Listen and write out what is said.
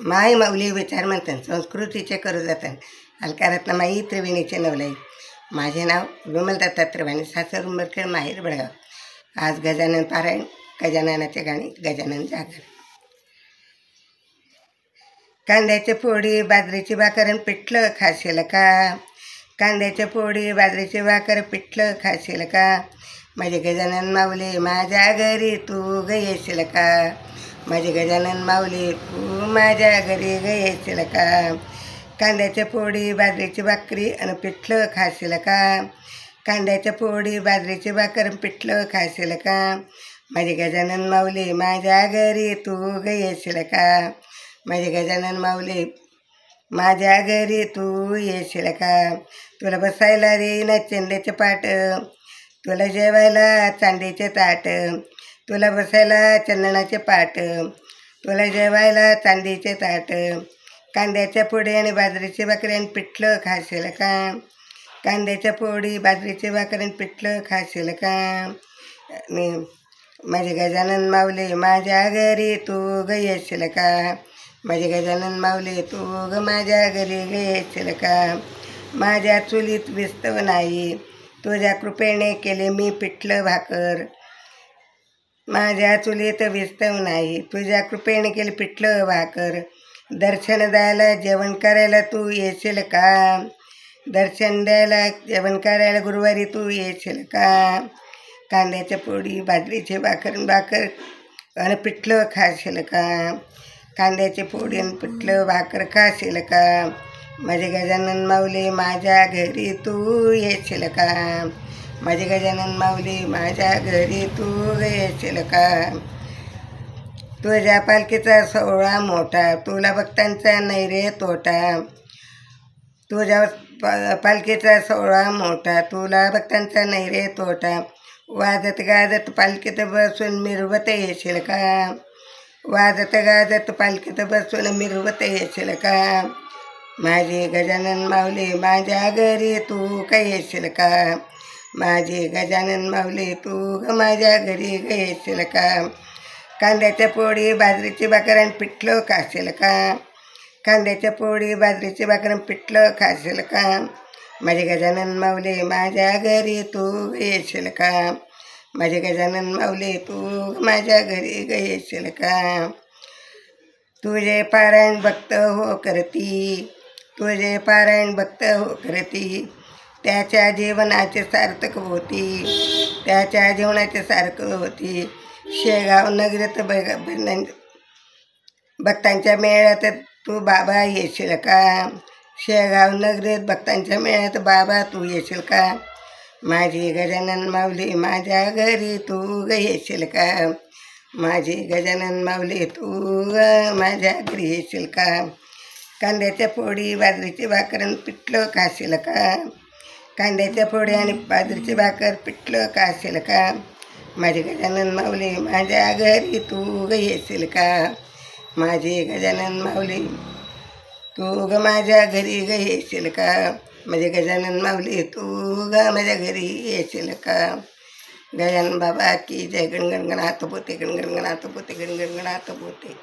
माय माऊली विचार म्हणतात संस्कृतीचे करू जातात अलकारातला माई त्रिवेणीचे नवलाई. माझे नाव विमल दत्तात्रय, सासर उंबरखेड, माहेर बेळगाव. आज गजानन पारायण, गजाननाचे गाणी, गजानन जागर. कांद्याची पोळी बाजरीची भाकर आणि पिठलं खाशील का? कांद्याच्या पोळी बाजरीची भाकर पिठलं खाशील का? माझे गजानन माऊली माझ्या घरी तू ग येशील का? माझे गजानन माऊली तू माझ्या घरी ग येशील का? कांद्याच्या पोळी बाजरीची भाकरी आणि पिठलं खाशील का? कांद्याच्या पोळी बाजरीची भाकर पिठलं खाशील का? माझे गजानन माऊली माझ्या घरी तू ग येशील का? माझे गजानन माऊली माझ्या घरी तू येशील का? तुला बसायला देईन चेंद्याचे पाट, तुला जेवायला चांदीचे ताट. तुला बसायला चंदनाचे पाट, तुला जेवायला चांदीचे ताट. कांद्याच्या पोळी आणि बाजरीची भाकरी आणि पिठलं खाशील का? कांद्याच्या पोळी बाजरीची भाकरी आणि पिठलं खाशील का? माझे गजानन माऊली माझ्या घरी तू ग येशील का? माझे गजानन माऊली तू ग माझ्या घरी ग येशील का? माझ्या चुलीत विस्तव नाही, तुझ्या कृपेने केले मी पिठलं भाकर. माझ्या चुलीत विस्तव नाही, तुझ्या कृपेने केले पिठलं भाकर. दर्शन द्यायला जेवण करायला तू येशील का? दर्शन द्यायला जेवण करायला गुरुवारी तू येशील का? कांद्याच्या पोळी बाजरीची भाकर आणि पिठलं खाशील का? कांद्याची पोळी आणि पिठलं भाकर खाशील का? माझे गजानन माऊली माझ्या घरी तू येशील का? माझे गजानन माऊली माझ्या घरी तू येशील का? तुझ्या पालखीचा सोहळा मोठा, तुला भक्तांचा नाही रे तोटा. तुझ्या पालखीचा सोहळा मोठा, तुला भक्तांचा नाही रे तोटा. वाजत गाजत पालखीत बसून मिरवत येशील का? वाजत गाजत पालखीत बसून मिरवत येशील का? माझे गजानन माऊली माझ्या घरी तू काय येशील का? माझे गजानन माऊली तू माझ्या घरी ग येशील का? कांद्याच्या पोळी बाजरीची भाकर आणि पिठलं खाशील का? कांद्याच्या पोळी बाजरीची भाकर आणि पिठलं खाशील का? माझे गजानन माऊली माझ्या घरी तू येशील का? माझे गजानन माऊली तू माझ्या घरी ग येशील का? तुझे पारायण भक्त हो करती, तुझे पारायण भक्त हो करती. त्याच्या जीवनाचे सार्थक होती, त्याच्या जीवनाचे सार्थक होती. शेगाव नगरीत भक्तांच्या मेळ्यात तू बाबा येशील का? शेगाव नगरीत भक्तांच्या मेळ्यात बाबा तू येशील का? माझी गजानन माऊली माझ्या घरी तू ग येशील का? माझी गजानन माऊली तू माझ्या घरी येशील का? कांद्याच्या पोळी बाजरीची भाकर आणि पिठलं खाशील का? कांद्याच्या पोळी आणि बाजरीची भाकर पिठलं खाशील का? माझे गजानन माऊली माझ्या घरी तू ग येशील का? माझे गजानन माऊली तू ग माझ्या घरी ग येशील का? माझे गजानन माऊली तू ग माझ्या घरी येशील का? गजानन बाबा की जय. गणगणगणात पोते, गणगणगणात पोते, गणगणगणात पोते.